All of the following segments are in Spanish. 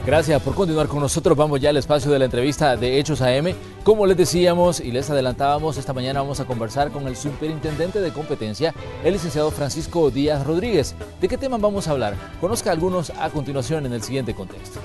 Gracias por continuar con nosotros. Vamos ya al espacio de la entrevista de Hechos AM. Como les decíamos y les adelantábamos, esta mañana vamos a conversar con el superintendente de competencia, el licenciado Francisco Díaz Rodríguez. ¿De qué tema vamos a hablar? Conozca algunos a continuación en el siguiente contexto.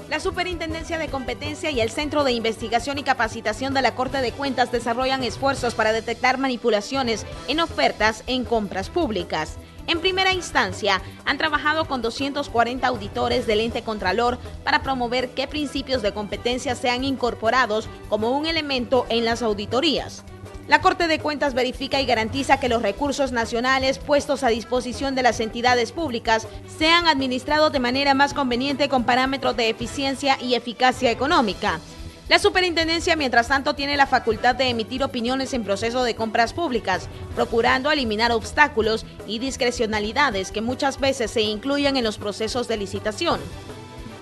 La Superintendencia de Competencia y el Centro de Investigación y Capacitación de la Corte de Cuentas desarrollan esfuerzos para detectar manipulaciones en ofertas en compras públicas. En primera instancia, han trabajado con 240 auditores del ente Contralor para promover que principios de competencia sean incorporados como un elemento en las auditorías. La Corte de Cuentas verifica y garantiza que los recursos nacionales puestos a disposición de las entidades públicas sean administrados de manera más conveniente con parámetros de eficiencia y eficacia económica. La superintendencia, mientras tanto, tiene la facultad de emitir opiniones en proceso de compras públicas, procurando eliminar obstáculos y discrecionalidades que muchas veces se incluyen en los procesos de licitación.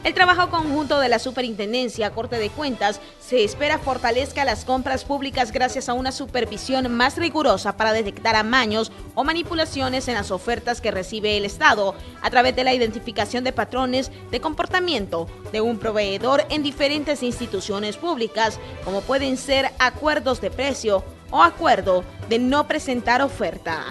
El trabajo conjunto de la Superintendencia, Corte de Cuentas, se espera fortalezca las compras públicas gracias a una supervisión más rigurosa para detectar amaños o manipulaciones en las ofertas que recibe el Estado, a través de la identificación de patrones de comportamiento de un proveedor en diferentes instituciones públicas, como pueden ser acuerdos de precio o acuerdo de no presentar oferta.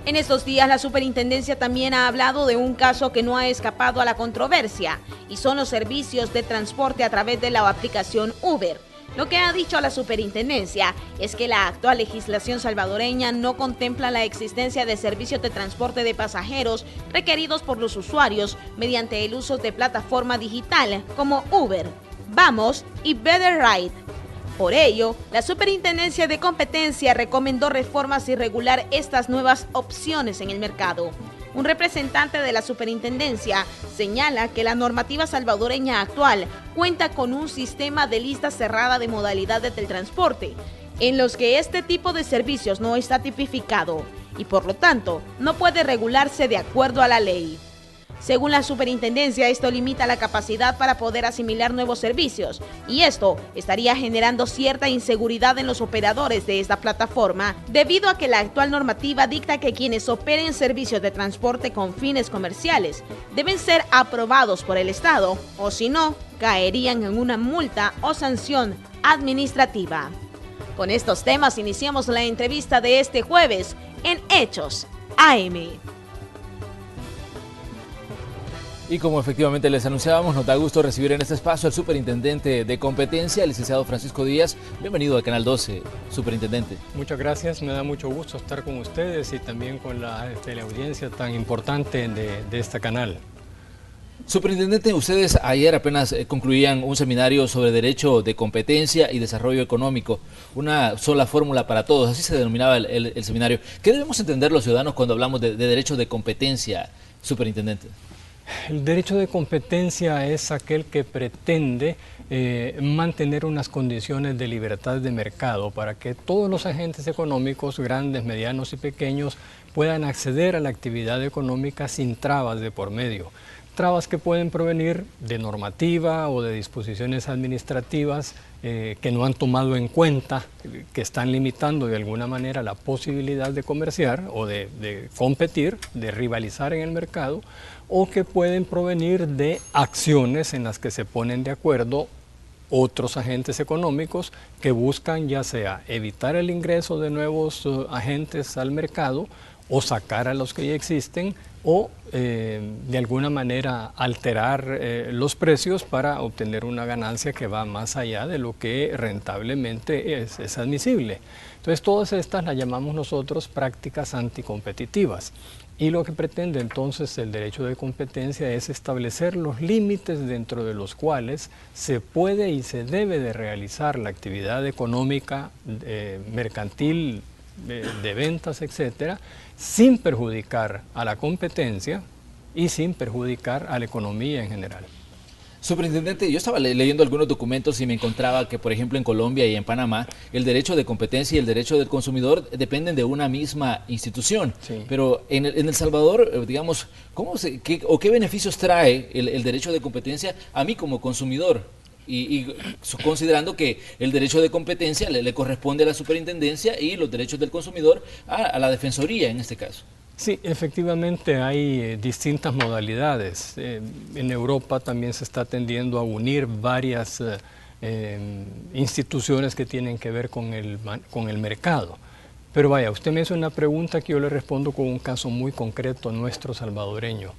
En estos días, la superintendencia también ha hablado de un caso que no ha escapado a la controversia, y son los servicios de transporte a través de la aplicación Uber. Lo que ha dicho la superintendencia es que la actual legislación salvadoreña no contempla la existencia de servicios de transporte de pasajeros requeridos por los usuarios mediante el uso de plataforma digital como Uber, Vamos y Better Ride. Por ello, la Superintendencia de Competencia recomendó reformas y regular estas nuevas opciones en el mercado. Un representante de la Superintendencia señala que la normativa salvadoreña actual cuenta con un sistema de lista cerrada de modalidades del transporte, en los que este tipo de servicios no está tipificado y por lo tanto no puede regularse de acuerdo a la ley. Según la superintendencia, esto limita la capacidad para poder asimilar nuevos servicios, y esto estaría generando cierta inseguridad en los operadores de esta plataforma, debido a que la actual normativa dicta que quienes operen servicios de transporte con fines comerciales deben ser aprobados por el Estado, o si no, caerían en una multa o sanción administrativa. Con estos temas iniciamos la entrevista de este jueves en Hechos AM. Y como efectivamente les anunciábamos, nos da gusto recibir en este espacio al superintendente de competencia, el licenciado Francisco Díaz. Bienvenido a Canal 12, superintendente. Muchas gracias, me da mucho gusto estar con ustedes y también con la teleaudiencia tan importante de este canal. Superintendente, ustedes ayer apenas concluían un seminario sobre derecho de competencia y desarrollo económico, una sola fórmula para todos, así se denominaba el seminario. ¿Qué debemos entender los ciudadanos cuando hablamos de derecho de competencia, superintendente? El derecho de competencia es aquel que pretende mantener unas condiciones de libertad de mercado para que todos los agentes económicos, grandes, medianos y pequeños, puedan acceder a la actividad económica sin trabas de por medio. Trabas que pueden provenir de normativa o de disposiciones administrativas que no han tomado en cuenta, que están limitando de alguna manera la posibilidad de comerciar o de competir, de rivalizar en el mercado, o que pueden provenir de acciones en las que se ponen de acuerdo otros agentes económicos que buscan ya sea evitar el ingreso de nuevos agentes al mercado o sacar a los que ya existen o de alguna manera alterar los precios para obtener una ganancia que va más allá de lo que rentablemente es admisible. Entonces todas estas las llamamos nosotros prácticas anticompetitivas. Y lo que pretende entonces el derecho de competencia es establecer los límites dentro de los cuales se puede y se debe de realizar la actividad económica, mercantil, de ventas, etcétera, sin perjudicar a la competencia y sin perjudicar a la economía en general. Superintendente, yo estaba leyendo algunos documentos y me encontraba que, por ejemplo, en Colombia y en Panamá, el derecho de competencia y el derecho del consumidor dependen de una misma institución. Sí. Pero en El Salvador, digamos, ¿qué beneficios trae el derecho de competencia a mí como consumidor? Y considerando que el derecho de competencia le corresponde a la superintendencia y los derechos del consumidor a la defensoría en este caso. Sí, efectivamente hay distintas modalidades. En Europa también se está tendiendo a unir varias instituciones que tienen que ver con el mercado. Pero vaya, usted me hizo una pregunta que yo le respondo con un caso muy concreto nuestro salvadoreño.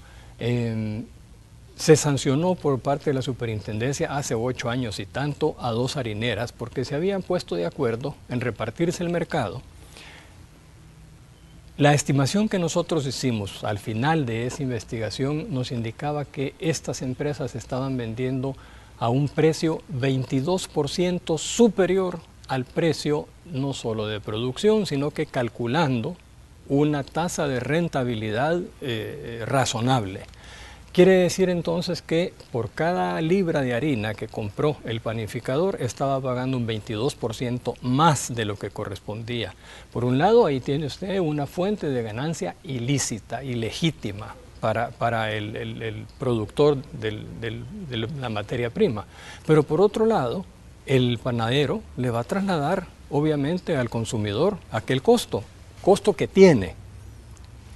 Se sancionó por parte de la superintendencia hace 8 años y tanto a 2 harineras porque se habían puesto de acuerdo en repartirse el mercado. La estimación que nosotros hicimos al final de esa investigación nos indicaba que estas empresas estaban vendiendo a un precio 22% superior al precio no solo de producción, sino que calculando una tasa de rentabilidad razonable. Quiere decir entonces que por cada libra de harina que compró el panificador estaba pagando un 22% más de lo que correspondía. Por un lado, ahí tiene usted una fuente de ganancia ilícita, ilegítima para el productor de la materia prima. Pero por otro lado, el panadero le va a trasladar obviamente al consumidor aquel costo que tiene.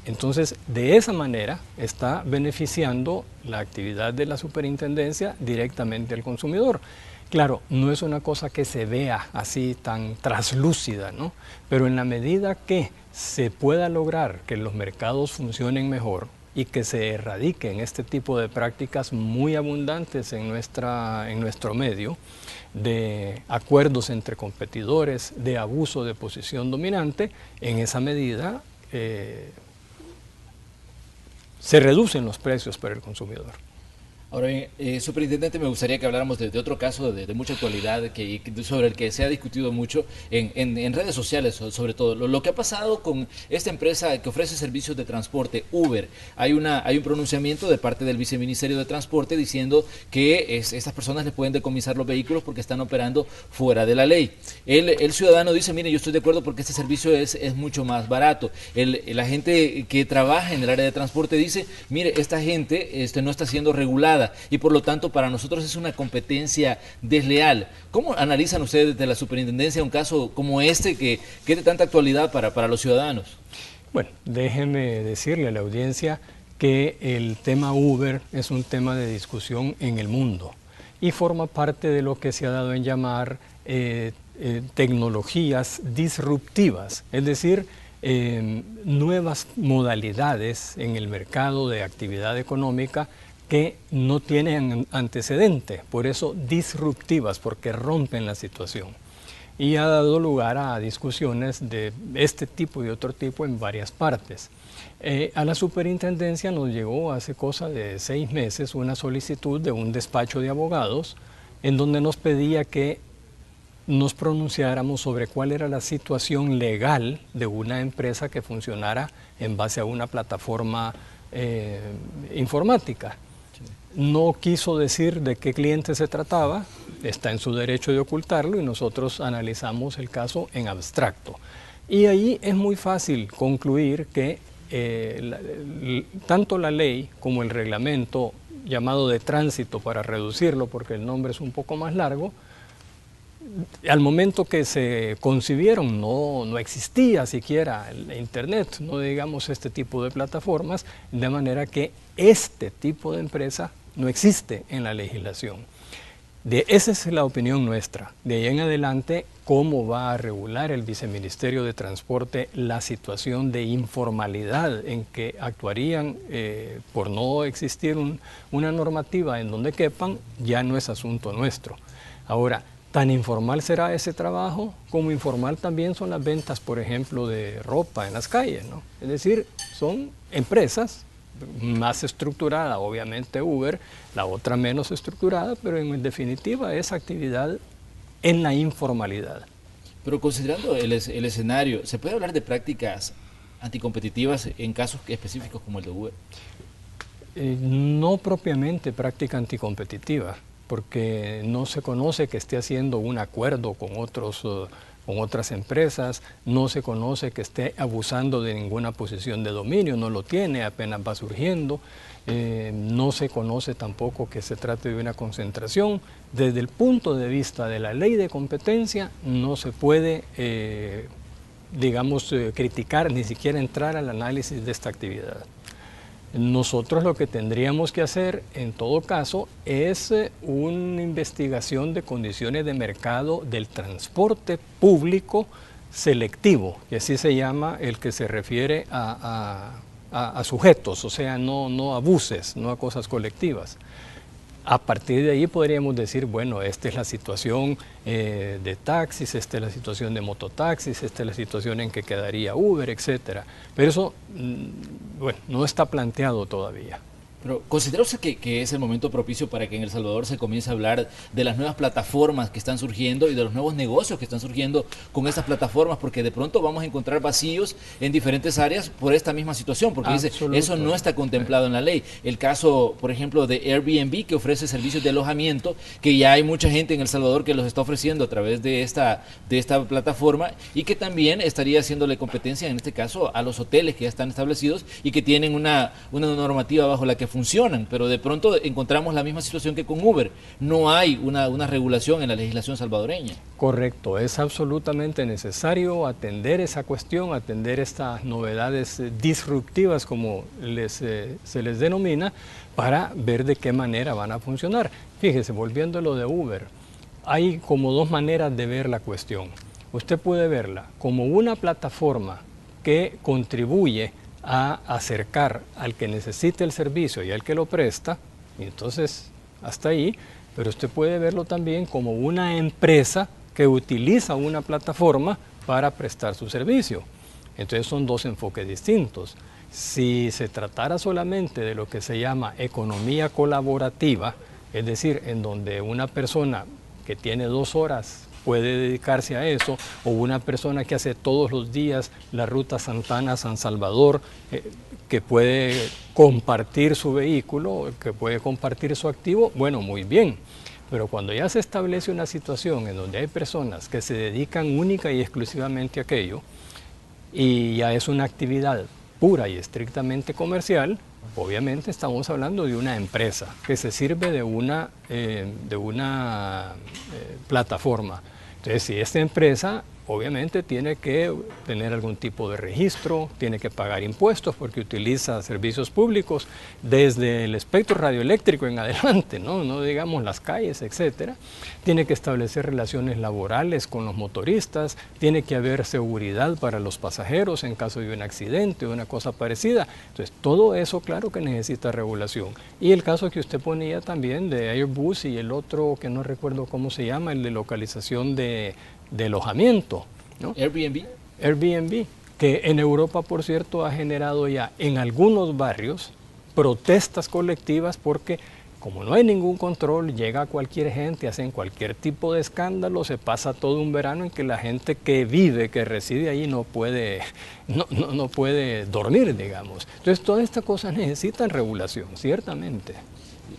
Entonces, de esa manera está beneficiando la actividad de la superintendencia directamente al consumidor. Claro, no es una cosa que se vea así tan traslúcida, ¿no? Pero en la medida que se pueda lograr que los mercados funcionen mejor y que se erradiquen este tipo de prácticas muy abundantes en nuestro medio, de acuerdos entre competidores, de abuso de posición dominante, en esa medida se reducen los precios para el consumidor. Ahora bien, superintendente, me gustaría que habláramos de otro caso de mucha actualidad sobre el que se ha discutido mucho en redes sociales, sobre todo. Lo que ha pasado con esta empresa que ofrece servicios de transporte, Uber. Hay un pronunciamiento de parte del Viceministerio de Transporte diciendo que estas personas le pueden decomisar los vehículos porque están operando fuera de la ley. El ciudadano dice, mire, yo estoy de acuerdo porque este servicio es mucho más barato. La gente que trabaja en el área de transporte dice, mire, esta gente no está siendo regulada y por lo tanto para nosotros es una competencia desleal. ¿Cómo analizan ustedes desde la superintendencia un caso como este que es de tanta actualidad para los ciudadanos? Bueno, déjeme decirle a la audiencia que el tema Uber es un tema de discusión en el mundo y forma parte de lo que se ha dado en llamar tecnologías disruptivas, es decir, nuevas modalidades en el mercado de actividad económica que no tienen antecedente, por eso disruptivas, porque rompen la situación. Y ha dado lugar a discusiones de este tipo y otro tipo en varias partes. A la superintendencia nos llegó hace cosa de 6 meses una solicitud de un despacho de abogados en donde nos pedía que nos pronunciáramos sobre cuál era la situación legal de una empresa que funcionara en base a una plataforma informática. No quiso decir de qué cliente se trataba, está en su derecho de ocultarlo y nosotros analizamos el caso en abstracto. Y ahí es muy fácil concluir que tanto la ley como el reglamento llamado de tránsito, para reducirlo porque el nombre es un poco más largo, al momento que se concibieron no existía siquiera el internet, no digamos este tipo de plataformas, de manera que este tipo de empresa no existe en la legislación. Esa es la opinión nuestra. De ahí en adelante, ¿cómo va a regular el Viceministerio de Transporte la situación de informalidad en que actuarían por no existir una normativa en donde quepan? Ya no es asunto nuestro. Ahora, tan informal será ese trabajo como informal también son las ventas, por ejemplo, de ropa en las calles, ¿no? Es decir, son empresas más estructurada, obviamente Uber, la otra menos estructurada, pero en definitiva es actividad en la informalidad. Pero considerando el escenario, ¿se puede hablar de prácticas anticompetitivas en casos específicos como el de Uber? No propiamente práctica anticompetitiva, porque no se conoce que esté haciendo un acuerdo con otras empresas, no se conoce que esté abusando de ninguna posición de dominio, no lo tiene, apenas va surgiendo, no se conoce tampoco que se trate de una concentración. Desde el punto de vista de la ley de competencia no se puede digamos, criticar, ni siquiera entrar al análisis de esta actividad. Nosotros lo que tendríamos que hacer, en todo caso, es una investigación de condiciones de mercado del transporte público selectivo, que así se llama el que se refiere a sujetos, o sea, no a buses, no a cosas colectivas. A partir de ahí podríamos decir, bueno, esta es la situación de taxis, esta es la situación de mototaxis, esta es la situación en que quedaría Uber, etcétera. Pero eso, bueno, no está planteado todavía. Pero ¿considera usted que es el momento propicio para que en El Salvador se comience a hablar de las nuevas plataformas que están surgiendo y de los nuevos negocios que están surgiendo con estas plataformas? Porque de pronto vamos a encontrar vacíos en diferentes áreas por esta misma situación, porque dice, eso no está contemplado en la ley. El caso, por ejemplo, de Airbnb, que ofrece servicios de alojamiento, que ya hay mucha gente en El Salvador que los está ofreciendo a través de esta plataforma, y que también estaría haciéndole competencia, en este caso, a los hoteles que ya están establecidos y que tienen una normativa bajo la que funcionan, pero de pronto encontramos la misma situación que con Uber. No hay una regulación en la legislación salvadoreña. Correcto, es absolutamente necesario atender esa cuestión, atender estas novedades disruptivas, como se les denomina, para ver de qué manera van a funcionar. Fíjese, volviendo a lo de Uber, hay como dos maneras de ver la cuestión. Usted puede verla como una plataforma que contribuye a acercar al que necesite el servicio y al que lo presta, y entonces hasta ahí, pero usted puede verlo también como una empresa que utiliza una plataforma para prestar su servicio. Entonces son dos enfoques distintos. Si se tratara solamente de lo que se llama economía colaborativa, es decir, en donde una persona que tiene 2 horas puede dedicarse a eso, o una persona que hace todos los días la ruta Santana-San Salvador, que puede compartir su vehículo, que puede compartir su activo, bueno, muy bien. Pero cuando ya se establece una situación en donde hay personas que se dedican única y exclusivamente a aquello, y ya es una actividad pura y estrictamente comercial, obviamente estamos hablando de una empresa que se sirve de una plataforma. Entonces, si esta empresa obviamente tiene que tener algún tipo de registro, tiene que pagar impuestos porque utiliza servicios públicos desde el espectro radioeléctrico en adelante, no digamos las calles, etcétera. Tiene que establecer relaciones laborales con los motoristas, tiene que haber seguridad para los pasajeros en caso de un accidente o una cosa parecida. Entonces, todo eso claro que necesita regulación. Y el caso que usted ponía también de Airbus y el otro que no recuerdo cómo se llama, el de localización de alojamiento, ¿no? Airbnb, que en Europa, por cierto, ha generado ya en algunos barrios protestas colectivas porque como no hay ningún control, llega cualquier gente, hacen cualquier tipo de escándalo, se pasa todo un verano en que la gente que vive, que reside ahí no puede dormir, digamos. Entonces todas estas cosas necesitan regulación, ciertamente.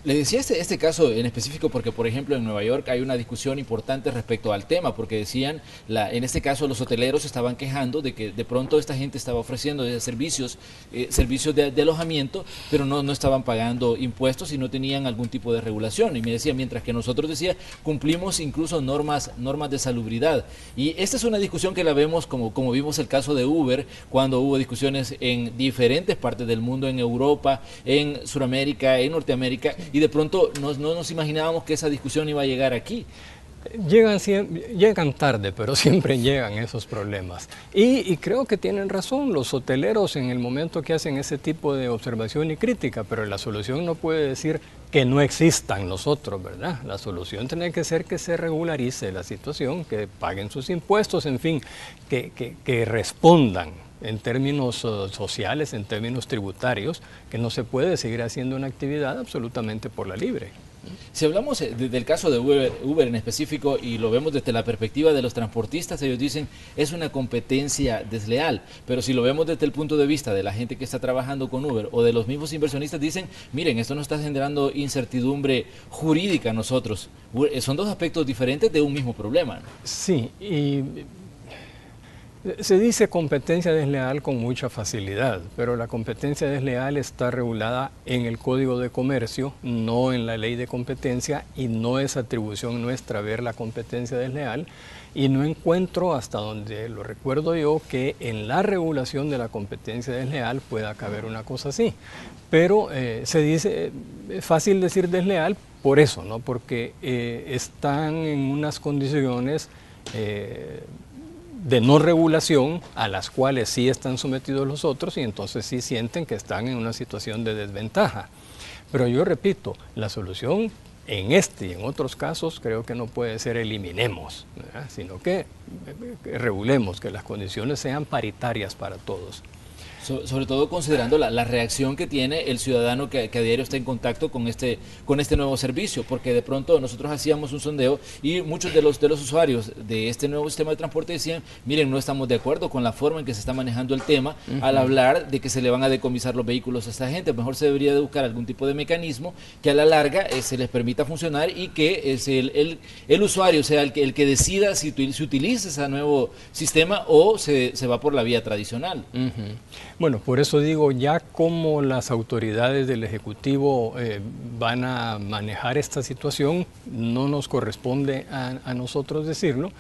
Le decía este caso en específico porque, por ejemplo, en Nueva York hay una discusión importante respecto al tema, porque decían, en este caso los hoteleros estaban quejando de que de pronto esta gente estaba ofreciendo servicios de alojamiento, pero no estaban pagando impuestos y no tenían algún tipo de regulación. Y me decía, mientras que nosotros, decía, cumplimos incluso normas de salubridad. Y esta es una discusión que la vemos como vimos el caso de Uber, cuando hubo discusiones en diferentes partes del mundo, en Europa, en Sudamérica, en Norteamérica, y de pronto no nos imaginábamos que esa discusión iba a llegar aquí. Llegan tarde, pero siempre llegan esos problemas. Y creo que tienen razón los hoteleros en el momento que hacen ese tipo de observación y crítica, pero la solución no puede decir que no existan los otros, ¿verdad? La solución tiene que ser que se regularice la situación, que paguen sus impuestos, en fin, que respondan en términos sociales, en términos tributarios, que no se puede seguir haciendo una actividad absolutamente por la libre. Si hablamos del caso de Uber en específico y lo vemos desde la perspectiva de los transportistas, ellos dicen es una competencia desleal, pero si lo vemos desde el punto de vista de la gente que está trabajando con Uber o de los mismos inversionistas, dicen, miren, esto nos está generando incertidumbre jurídica a nosotros. Son dos aspectos diferentes de un mismo problema, ¿no? Sí, y Se dice competencia desleal con mucha facilidad, pero la competencia desleal está regulada en el Código de Comercio, no en la Ley de Competencia, y no es atribución nuestra ver la competencia desleal, y no encuentro, hasta donde lo recuerdo yo, que en la regulación de la competencia desleal pueda caber una cosa así. Pero se dice, es fácil decir desleal por eso, ¿no? Porque están en unas condiciones de no regulación a las cuales sí están sometidos los otros, y entonces sí sienten que están en una situación de desventaja. Pero yo repito, la solución en este y en otros casos creo que no puede ser eliminemos, ¿verdad? Sino que regulemos, que las condiciones sean paritarias para todos. Sobre todo considerando la reacción que tiene el ciudadano que a diario está en contacto con este nuevo servicio, porque de pronto nosotros hacíamos un sondeo y muchos de los usuarios de este nuevo sistema de transporte decían, miren, no estamos de acuerdo con la forma en que se está manejando el tema al hablar de que se le van a decomisar los vehículos a esta gente. Mejor se debería de buscar algún tipo de mecanismo que a la larga se les permita funcionar y que el usuario sea el que decida si utiliza ese nuevo sistema o se va por la vía tradicional. Bueno, por eso digo, ya como las autoridades del Ejecutivo van a manejar esta situación, no nos corresponde a nosotros decirlo,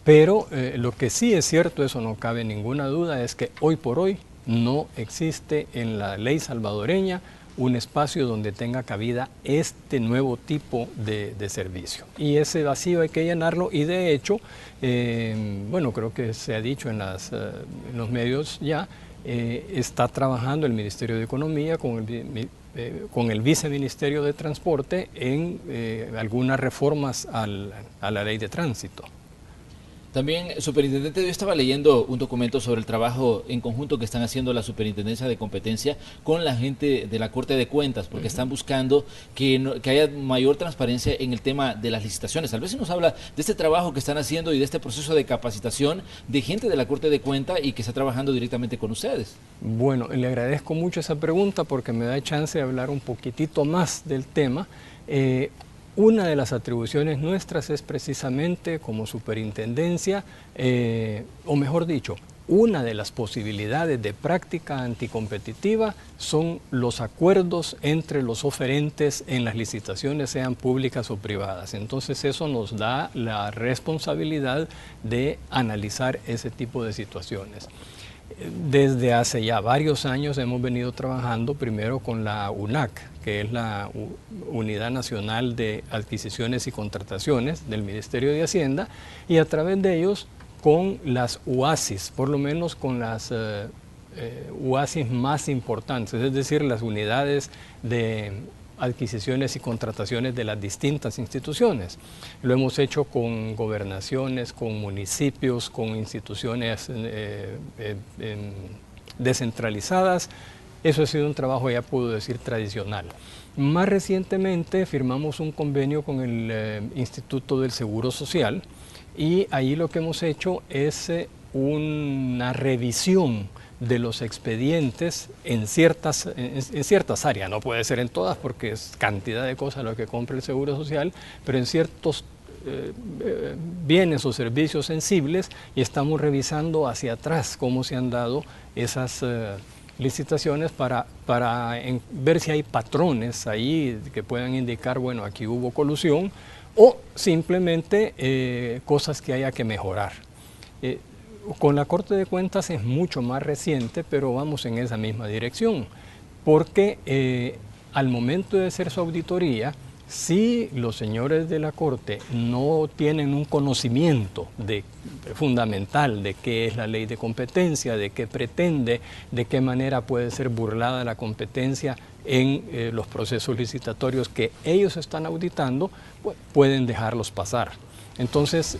pero lo que sí es cierto, eso no cabe ninguna duda, es que hoy por hoy no existe en la ley salvadoreña un espacio donde tenga cabida este nuevo tipo de servicio. Y ese vacío hay que llenarlo, y de hecho, bueno, creo que se ha dicho en los medios ya, está trabajando el Ministerio de Economía con el Viceministerio de Transporte en algunas reformas a la ley de tránsito. También, superintendente, yo estaba leyendo un documento sobre el trabajo en conjunto que están haciendo la Superintendencia de Competencia con la gente de la Corte de Cuentas, porque están buscando que haya mayor transparencia en el tema de las licitaciones. Tal vez se nos habla de este trabajo que están haciendo y de este proceso de capacitación de gente de la Corte de Cuentas y que está trabajando directamente con ustedes. Bueno, le agradezco mucho esa pregunta porque me da chance de hablar un poquitito más del tema. Una de las atribuciones nuestras es precisamente como superintendencia, o mejor dicho, una de las posibilidades de práctica anticompetitiva son los acuerdos entre los oferentes en las licitaciones, sean públicas o privadas. Entonces eso nos da la responsabilidad de analizar ese tipo de situaciones. Desde hace ya varios años hemos venido trabajando primero con la UNAC, que es la Unidad Nacional de Adquisiciones y Contrataciones del Ministerio de Hacienda, y a través de ellos con las UASIs, por lo menos con las UASIs más importantes, es decir, las unidades de adquisiciones y contrataciones de las distintas instituciones. Lo hemos hecho con gobernaciones, con municipios, con instituciones descentralizadas. Eso ha sido un trabajo, ya puedo decir, tradicional. Más recientemente firmamos un convenio con el Instituto del Seguro Social, y ahí lo que hemos hecho es una revisión de los expedientes en ciertas áreas, no puede ser en todas porque es cantidad de cosas lo que compra el Seguro Social, pero en ciertos bienes o servicios sensibles, y estamos revisando hacia atrás cómo se han dado esas licitaciones para ver si hay patrones ahí que puedan indicar, bueno, aquí hubo colusión, o simplemente cosas que haya que mejorar. Con la Corte de Cuentas es mucho más reciente, pero vamos en esa misma dirección, porque al momento de hacer su auditoría, si los señores de la Corte no tienen un conocimiento fundamental de qué es la ley de competencia, de qué pretende, de qué manera puede ser burlada la competencia en los procesos licitatorios que ellos están auditando, pues, pueden dejarlos pasar. Entonces,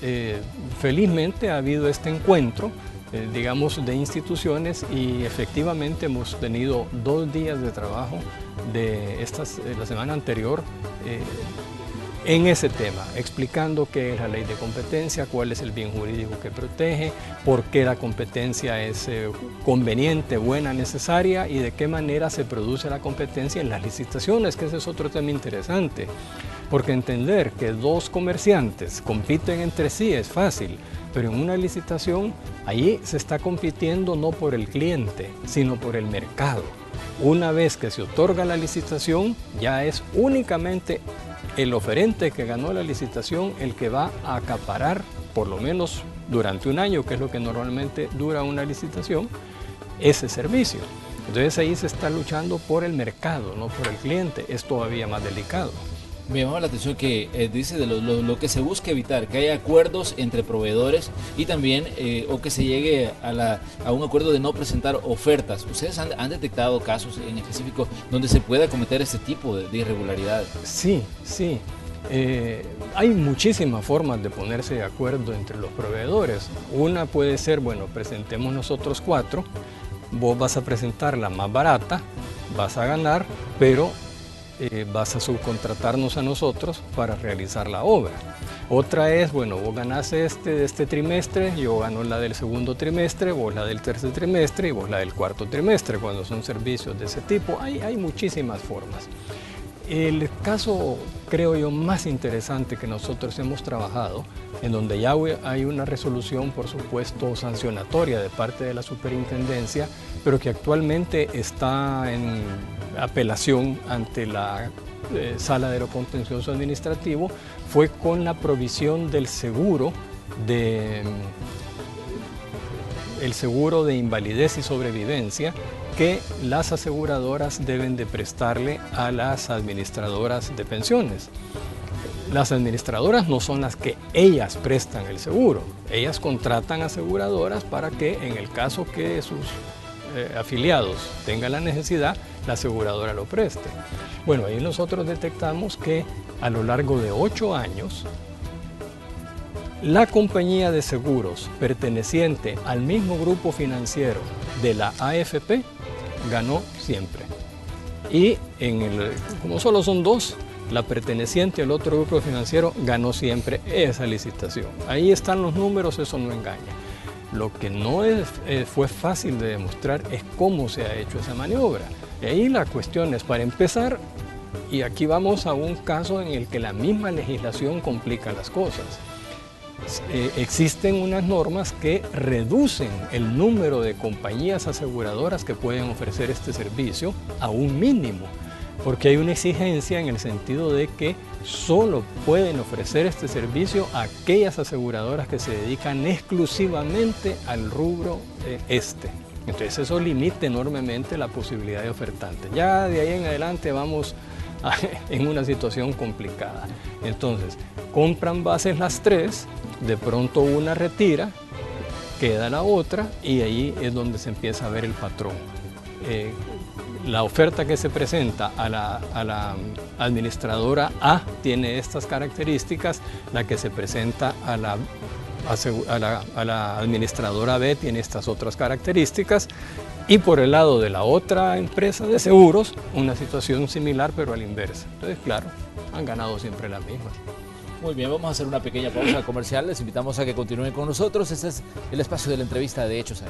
felizmente ha habido este encuentro, digamos, de instituciones, y efectivamente hemos tenido 2 días de trabajo de la semana anterior en ese tema, explicando qué es la ley de competencia, cuál es el bien jurídico que protege, por qué la competencia es conveniente, buena, necesaria, y de qué manera se produce la competencia en las licitaciones, que ese es otro tema interesante. porque entender que dos comerciantes compiten entre sí es fácil, pero en una licitación ahí se está compitiendo no por el cliente, sino por el mercado. Una vez que se otorga la licitación, ya es únicamente el oferente que ganó la licitación el que va a acaparar, por lo menos durante un año, que es lo que normalmente dura una licitación, ese servicio. Entonces ahí se está luchando por el mercado, no por el cliente. Es todavía más delicado. Me llama la atención que dice de lo que se busca evitar, que haya acuerdos entre proveedores y también o que se llegue a un acuerdo de no presentar ofertas. ¿Ustedes han detectado casos en específico donde se pueda cometer este tipo de irregularidades? Sí, sí. Hay muchísimas formas de ponerse de acuerdo entre los proveedores. Una puede ser, bueno, presentemos nosotros 4, vos vas a presentar la más barata, vas a ganar, pero vas a subcontratarnos a nosotros para realizar la obra. Otra es, bueno, vos ganás de este trimestre, yo gano la del segundo trimestre, vos la del tercer trimestre y vos la del cuarto trimestre, cuando son servicios de ese tipo. Hay muchísimas formas. El caso, creo yo, más interesante que nosotros hemos trabajado, en donde ya hay una resolución, por supuesto, sancionatoria de parte de la superintendencia, pero que actualmente está en apelación ante la Sala de lo Contencioso Administrativo, fue con la provisión del seguro de invalidez y sobrevivencia que las aseguradoras deben de prestarle a las administradoras de pensiones. Las administradoras no son las que ellas prestan el seguro, ellas contratan aseguradoras para que en el caso que sus afiliados tengan la necesidad, la aseguradora lo preste. Bueno, ahí nosotros detectamos que a lo largo de 8 años, la compañía de seguros perteneciente al mismo grupo financiero de la AFP ganó siempre. Y como solo son 2, la perteneciente al otro grupo financiero ganó siempre esa licitación. Ahí están los números, eso no engaña. Lo que no fue fácil de demostrar es cómo se ha hecho esa maniobra. Y ahí la cuestión es, para empezar, y aquí vamos a un caso en el que la misma legislación complica las cosas. Existen unas normas que reducen el número de compañías aseguradoras que pueden ofrecer este servicio a un mínimo, porque hay una exigencia en el sentido de que solo pueden ofrecer este servicio a aquellas aseguradoras que se dedican exclusivamente al rubro Entonces eso limita enormemente la posibilidad de ofertante. Ya de ahí en adelante vamos en una situación complicada. Entonces, compran bases las 3, de pronto una retira, queda la otra y ahí es donde se empieza a ver el patrón. La oferta que se presenta a la administradora A tiene estas características, la que se presenta a la administradora B tiene estas otras características, y por el lado de la otra empresa de seguros, una situación similar pero a la inversa. Entonces, claro, han ganado siempre las mismas. Muy bien, vamos a hacer una pequeña pausa comercial. Les invitamos a que continúen con nosotros. Este es el espacio de la entrevista de Hechos AM.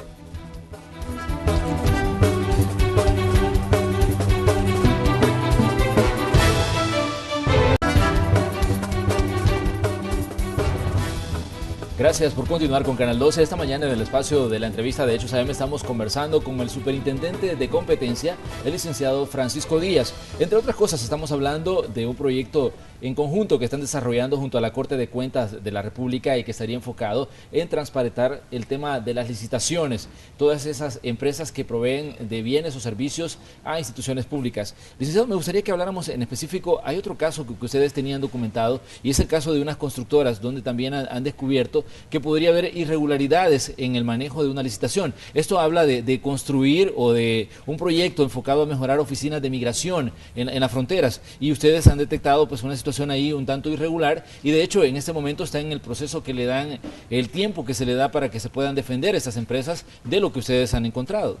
Gracias por continuar con Canal 12. Esta mañana en el espacio de la entrevista de Hechos AM estamos conversando con el superintendente de competencia, el licenciado Francisco Díaz. Entre otras cosas, estamos hablando de un proyecto en conjunto que están desarrollando junto a la Corte de Cuentas de la República y que estaría enfocado en transparentar el tema de las licitaciones, todas esas empresas que proveen de bienes o servicios a instituciones públicas. Licenciado, me gustaría que habláramos en específico, hay otro caso que ustedes tenían documentado y es el caso de unas constructoras donde también han descubierto que podría haber irregularidades en el manejo de una licitación. Esto habla de construir o de un proyecto enfocado a mejorar oficinas de migración en las fronteras, y ustedes han detectado pues una situación ahí un tanto irregular, y de hecho en este momento está en el proceso que le dan, el tiempo que se le da para que se puedan defender estas empresas de lo que ustedes han encontrado.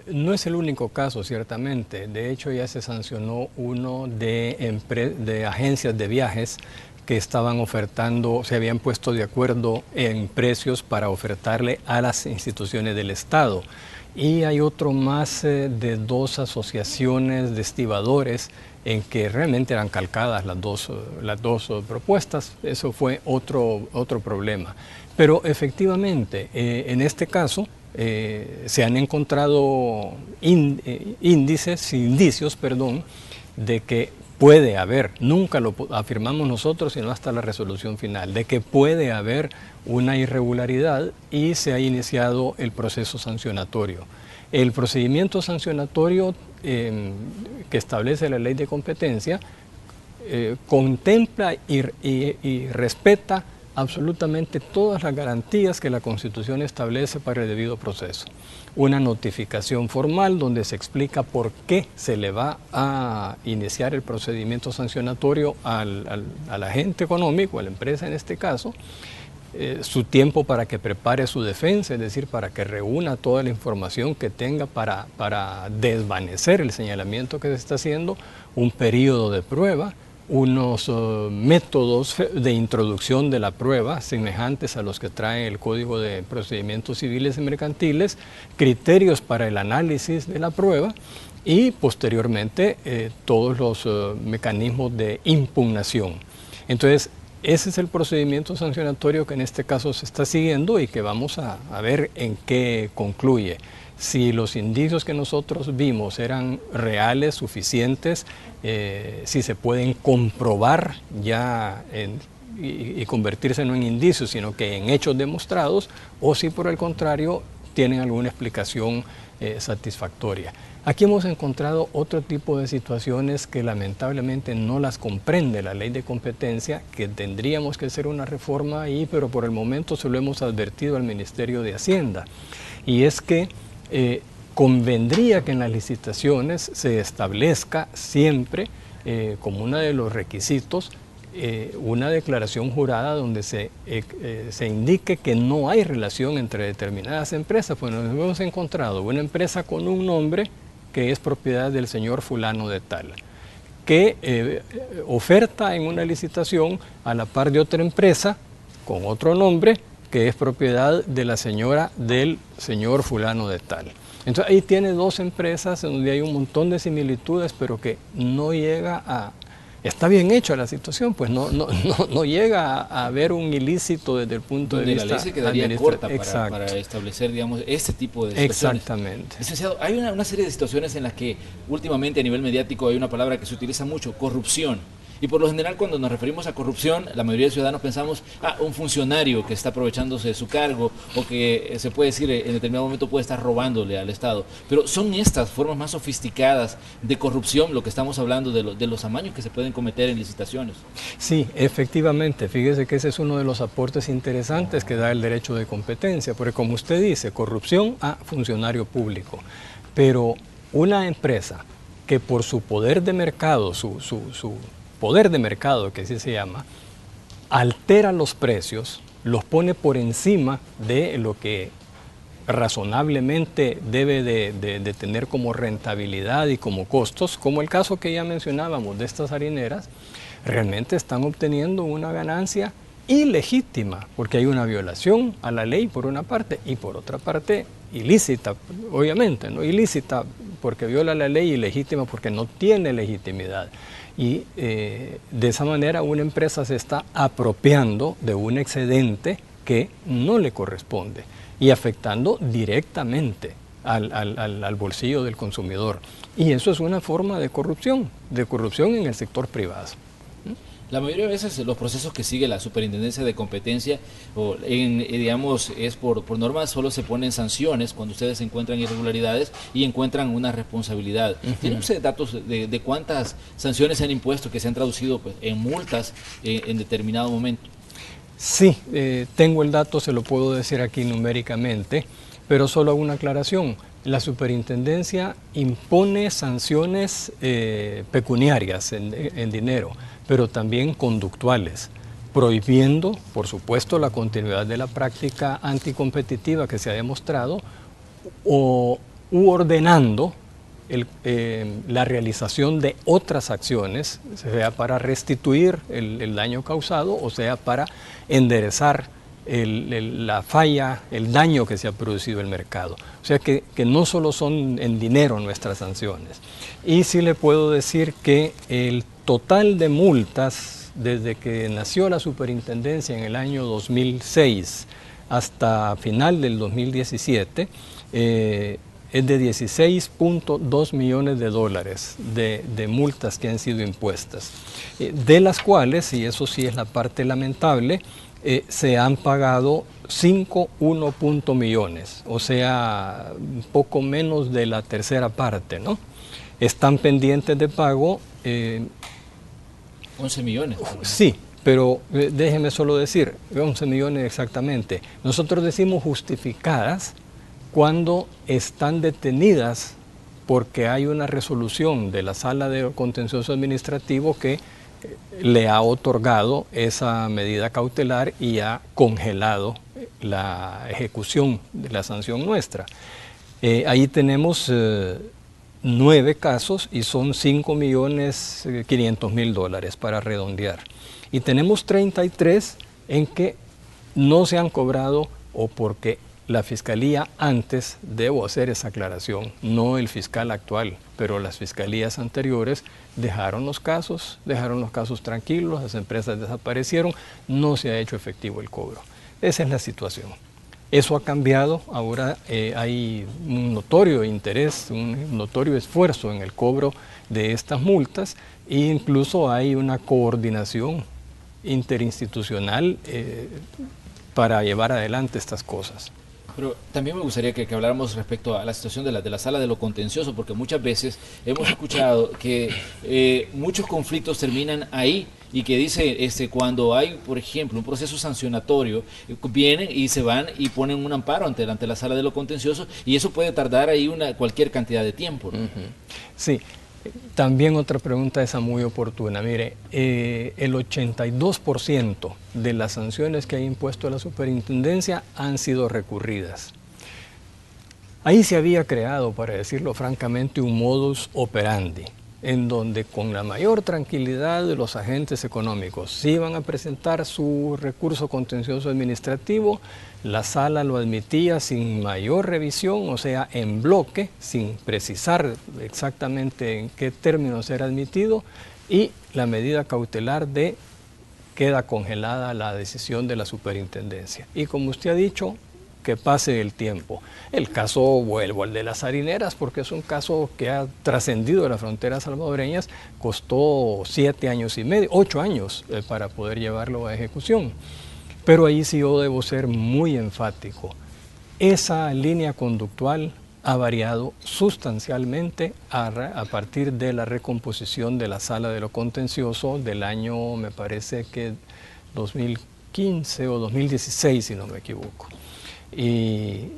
No es el único caso, ciertamente. De hecho, ya se sancionó uno de agencias de viajes que estaban ofertando, se habían puesto de acuerdo en precios para ofertarle a las instituciones del Estado. Y hay otro más de 2 asociaciones de estibadores en que realmente eran calcadas las dos propuestas. Eso fue otro problema. Pero efectivamente, en este caso, se han encontrado indicios, de que puede haber, nunca lo afirmamos nosotros, sino hasta la resolución final, de que puede haber una irregularidad y se ha iniciado el proceso sancionatorio. El procedimiento sancionatorio que establece la ley de competencia contempla y respeta absolutamente todas las garantías que la Constitución establece para el debido proceso. Una notificación formal donde se explica por qué se le va a iniciar el procedimiento sancionatorio al agente económico, a la empresa en este caso, su tiempo para que prepare su defensa, es decir, para que reúna toda la información que tenga para desvanecer el señalamiento que se está haciendo, un periodo de prueba, unos métodos de introducción de la prueba semejantes a los que trae el Código de Procedimientos Civiles y Mercantiles, criterios para el análisis de la prueba y posteriormente todos los mecanismos de impugnación. Entonces, ese es el procedimiento sancionatorio que en este caso se está siguiendo y que vamos a ver en qué concluye. Si los indicios que nosotros vimos eran reales, suficientes, si se pueden comprobar ya y convertirse no en indicios, sino que en hechos demostrados, o si por el contrario tienen alguna explicación satisfactoria. Aquí hemos encontrado otro tipo de situaciones que lamentablemente no las comprende la ley de competencia, que tendríamos que hacer una reforma ahí, pero por el momento se lo hemos advertido al Ministerio de Hacienda, y es que convendría que en las licitaciones se establezca siempre como uno de los requisitos una declaración jurada donde se indique que no hay relación entre determinadas empresas. Pues nos hemos encontrado una empresa con un nombre que es propiedad del señor fulano de tal, que oferta en una licitación a la par de otra empresa con otro nombre que es propiedad de la señora del señor fulano de tal. Entonces ahí tiene dos empresas donde hay un montón de similitudes, pero que no llega a... Está bien hecha la situación, pues no llega a haber un ilícito desde el punto de vista... La ley se quedaría corta para establecer, digamos, este tipo de situaciones. Exactamente. Licenciado, hay una serie de situaciones en las que últimamente a nivel mediático hay una palabra que se utiliza mucho, corrupción. Y por lo general cuando nos referimos a corrupción, la mayoría de ciudadanos pensamos, un funcionario que está aprovechándose de su cargo o que se puede decir en determinado momento puede estar robándole al Estado. Pero son estas formas más sofisticadas de corrupción lo que estamos hablando de los amaños que se pueden cometer en licitaciones. Sí, efectivamente. Fíjese que ese es uno de los aportes interesantes que da el derecho de competencia, porque como usted dice, corrupción a funcionario público. Pero una empresa que por su poder de mercado, su poder de mercado, que así se llama, altera los precios, los pone por encima de lo que razonablemente debe de tener como rentabilidad y como costos, como el caso que ya mencionábamos de estas harineras, realmente están obteniendo una ganancia ilegítima, porque hay una violación a la ley por una parte y por otra parte ilícita, obviamente, no ilícita porque viola la ley, ilegítima porque no tiene legitimidad. Y de esa manera una empresa se está apropiando de un excedente que no le corresponde y afectando directamente al bolsillo del consumidor. Y eso es una forma de corrupción en el sector privado. La mayoría de veces los procesos que sigue la Superintendencia de Competencia, digamos, es por normas, solo se ponen sanciones cuando ustedes encuentran irregularidades y encuentran una responsabilidad. ¿Tienen ustedes datos de cuántas sanciones se han impuesto que se han traducido pues, en multas en determinado momento? Sí, tengo el dato, se lo puedo decir aquí numéricamente, pero solo hago una aclaración. La Superintendencia impone sanciones pecuniarias en dinero, pero también conductuales, prohibiendo, por supuesto, la continuidad de la práctica anticompetitiva que se ha demostrado u ordenando la realización de otras acciones, sea para restituir el daño causado o sea para enderezar la falla, el daño que se ha producido en el mercado. O sea que no solo son en dinero nuestras sanciones. Y sí le puedo decir que el total de multas desde que nació la superintendencia en el año 2006 hasta final del 2017 es de 16.2 millones de dólares de multas que han sido impuestas, de las cuales, y eso sí es la parte lamentable, se han pagado 5.1 millones, o sea, un poco menos de la tercera parte, ¿no? Están pendientes de pago 11 millones. Sí, pero déjeme solo decir, 11 millones exactamente. Nosotros decimos justificadas cuando están detenidas porque hay una resolución de la Sala de Contencioso Administrativo que le ha otorgado esa medida cautelar y ha congelado la ejecución de la sanción nuestra. Ahí tenemos 9 casos y son 5.500.000 dólares para redondear. Y tenemos 33 en que no se han cobrado o porque la Fiscalía antes, debo hacer esa aclaración, no el fiscal actual, pero las fiscalías anteriores dejaron los casos tranquilos, las empresas desaparecieron, no se ha hecho efectivo el cobro. Esa es la situación. Eso ha cambiado, ahora hay un notorio interés, un notorio esfuerzo en el cobro de estas multas e incluso hay una coordinación interinstitucional para llevar adelante estas cosas. Pero también me gustaría que habláramos respecto a la situación de la sala de lo contencioso, porque muchas veces hemos escuchado que muchos conflictos terminan ahí y que dice cuando hay, por ejemplo, un proceso sancionatorio, vienen y se van y ponen un amparo ante la sala de lo contencioso y eso puede tardar ahí cualquier cantidad de tiempo, ¿no? Sí. También otra pregunta esa muy oportuna. Mire, el 82% de las sanciones que ha impuesto la superintendencia han sido recurridas. Ahí se había creado, para decirlo francamente, un modus operandi, en donde con la mayor tranquilidad de los agentes económicos si iban a presentar su recurso contencioso administrativo, la sala lo admitía sin mayor revisión, o sea, en bloque, sin precisar exactamente en qué términos era admitido, y la medida cautelar de queda congelada la decisión de la superintendencia. Y como usted ha dicho, que pase el tiempo. El caso, vuelvo al de las harineras, porque es un caso que ha trascendido de las fronteras salvadoreñas, costó 7 años y medio, 8 años para poder llevarlo a ejecución. Pero ahí sí yo debo ser muy enfático. Esa línea conductual ha variado sustancialmente a partir de la recomposición de la Sala de lo Contencioso del año, me parece que 2015 o 2016, si no me equivoco. Y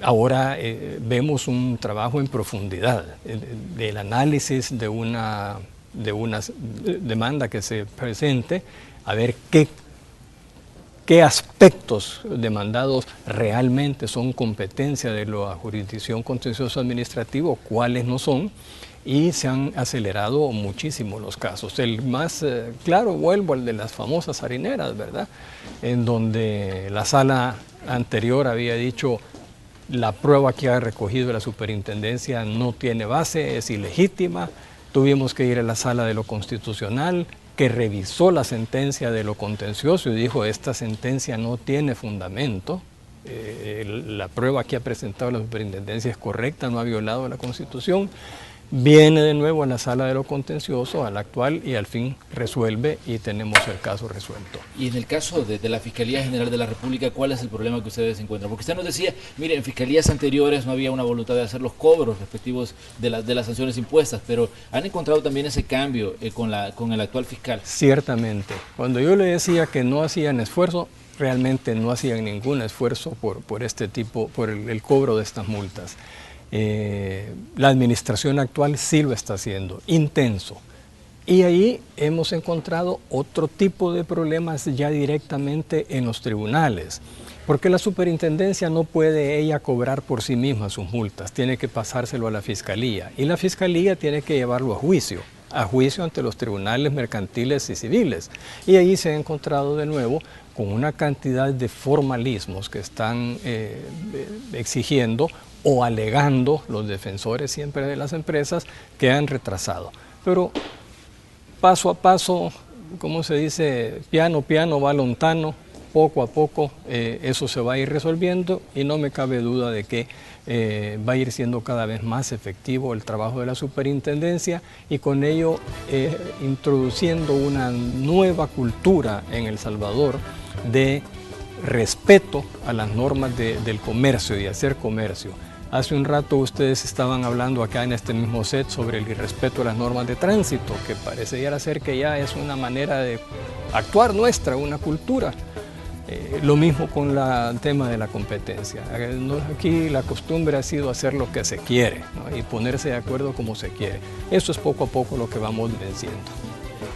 ahora vemos un trabajo en profundidad del análisis de una demanda que se presente, a ver qué aspectos demandados realmente son competencia de la jurisdicción contencioso administrativo, cuáles no son, y se han acelerado muchísimo los casos. El más claro, vuelvo al de las famosas harineras, ¿verdad? En donde la sala anterior había dicho la prueba que ha recogido la superintendencia no tiene base, es ilegítima. Tuvimos que ir a la sala de lo constitucional, que revisó la sentencia de lo contencioso y dijo esta sentencia no tiene fundamento, la prueba que ha presentado la superintendencia es correcta, no ha violado la Constitución. Viene de nuevo a la sala de lo contencioso, a la actual, y al fin resuelve y tenemos el caso resuelto. Y en el caso de la Fiscalía General de la República, ¿cuál es el problema que ustedes encuentran? Porque usted nos decía, mire, en fiscalías anteriores no había una voluntad de hacer los cobros respectivos de las sanciones impuestas, pero ¿han encontrado también ese cambio con el actual fiscal? Ciertamente. Cuando yo le decía que no hacían esfuerzo, realmente no hacían ningún esfuerzo por el cobro de estas multas. La administración actual sí lo está haciendo, intenso. Y ahí hemos encontrado otro tipo de problemas ya directamente en los tribunales, porque la superintendencia no puede ella cobrar por sí misma sus multas, tiene que pasárselo a la fiscalía y la fiscalía tiene que llevarlo a juicio. a juicio ante los tribunales mercantiles y civiles. Y ahí se ha encontrado de nuevo con una cantidad de formalismos que están exigiendo o alegando los defensores siempre de las empresas que han retrasado. Pero paso a paso, como se dice, piano, piano, va lontano, poco a poco eso se va a ir resolviendo y no me cabe duda de que va a ir siendo cada vez más efectivo el trabajo de la superintendencia y con ello introduciendo una nueva cultura en El Salvador de respeto a las normas del comercio y hacer comercio. Hace un rato ustedes estaban hablando acá en este mismo set sobre el irrespeto a las normas de tránsito, que pareciera ser que ya es una manera de actuar nuestra, una cultura. Lo mismo con el tema de la competencia. Aquí la costumbre ha sido hacer lo que se quiere, ¿no? Y ponerse de acuerdo como se quiere. Eso es poco a poco lo que vamos venciendo.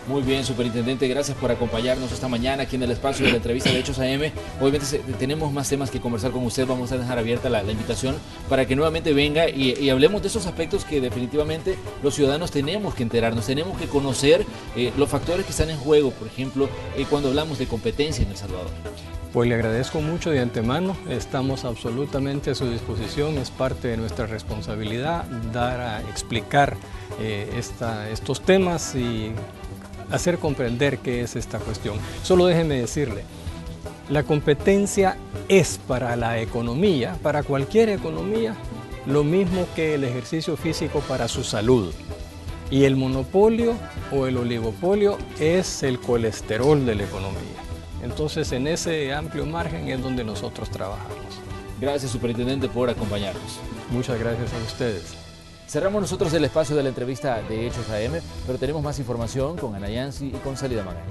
Muy bien, superintendente, gracias por acompañarnos esta mañana aquí en el espacio de la entrevista de Hechos AM. Obviamente tenemos más temas que conversar con usted, vamos a dejar abierta la invitación para que nuevamente venga y hablemos de esos aspectos que definitivamente los ciudadanos tenemos que enterarnos, tenemos que conocer los factores que están en juego, por ejemplo, cuando hablamos de competencia en El Salvador. Pues le agradezco mucho de antemano, estamos absolutamente a su disposición, es parte de nuestra responsabilidad dar a explicar estos temas y hacer comprender qué es esta cuestión. Solo déjeme decirle, la competencia es para la economía, para cualquier economía, lo mismo que el ejercicio físico para su salud. Y el monopolio o el oligopolio es el colesterol de la economía. Entonces, en ese amplio margen es donde nosotros trabajamos. Gracias, superintendente, por acompañarnos. Muchas gracias a ustedes. Cerramos nosotros el espacio de la entrevista de Hechos AM, pero tenemos más información con Ana Yancy y con Salida Magaña.